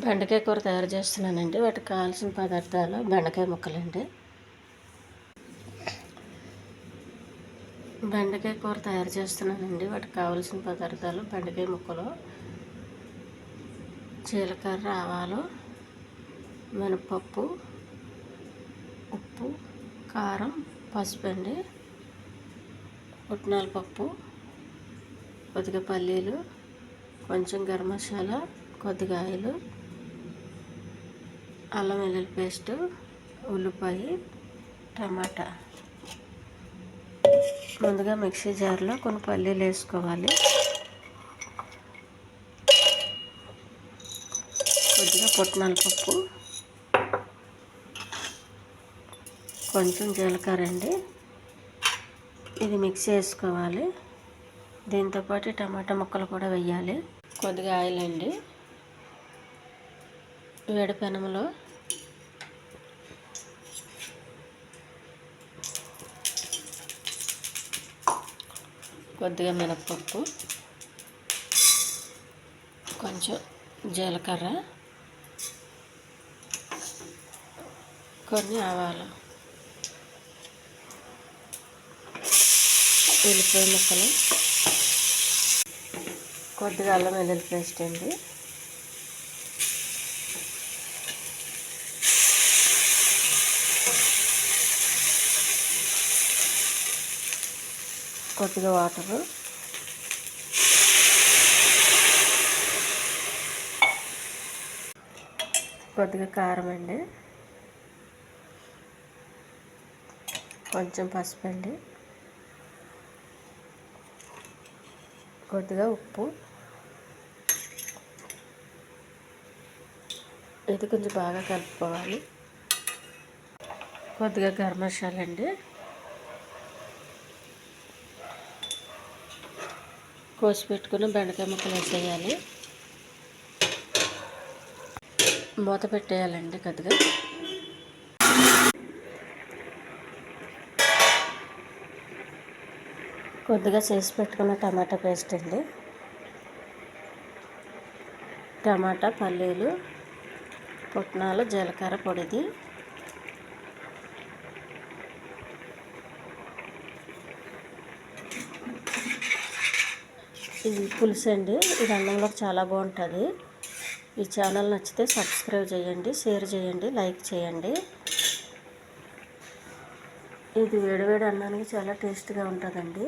బెండకాయ కూర తయారు చేస్తున్నానండి. వాటికి కావాల్సిన పదార్థాలు బెండకాయ ముక్కలండి. బెండకాయ కూర తయారు చేస్తున్నానండి. వాటికి కావాల్సిన పదార్థాలు బెండకాయ ముక్కలు, జీలకర్ర, ఆవాలు, మినపప్పు, ఉప్పు, కారం, పసుపు అండి, పుట్నాల పప్పు, కొద్దిగా పల్లీలు, కొంచెం గరం మసాలా, కొద్దిగా ఆయిల్, అల్లం వెల్లుల్లి పేస్ట్, ఉల్లిపాయ, టమాటా. ముందుగా మిక్సీ జార్లో కొన్ని పల్లీలు వేసుకోవాలి. కొద్దిగా పుట్నాల పప్పు, కొంచెం జీలకర్ర అండి. ఇది మిక్సీ వేసుకోవాలి. దీంతోపాటు టమాటా ముక్కలు కూడా వేయాలి. కొద్దిగా ఆయిల్ అండి. వేడి పెనంలో కొద్దిగా మినపప్పు, కొంచెం జీలకర్ర, కొన్ని ఆవాలు, ఉల్లిపాయ ముక్కలు, కొద్దిగా అల్లం వెల్లుల్లి పేస్ట్ అండి, కొద్దిగా వాటరు, కొద్దిగా కారం అండి, కొంచెం పసుపు అండి, కొద్దిగా ఉప్పు. ఇది కొంచెం బాగా కలుపుకోవాలి. కొద్దిగా గరం మసాలా అండి, కోసి పెట్టుకుని బెండకాయ ముక్కలు వేసేయాలి. మూత పెట్టేయాలండి. కొద్దిగా చేసి పెట్టుకున్న టమాటా పేస్ట్ అండి, టమాటా, పల్లీలు, పుట్నాలు, జీలకర్ర పొడిది, ఇది పులుసు అండి. ఇది అన్నంలోకి చాలా బాగుంటుంది. ఈ ఛానల్ నచ్చితే సబ్స్క్రైబ్ చేయండి, షేర్ చేయండి, లైక్ చేయండి. ఇది వేడివేడి అన్నానికి చాలా టేస్ట్గా ఉంటుందండి.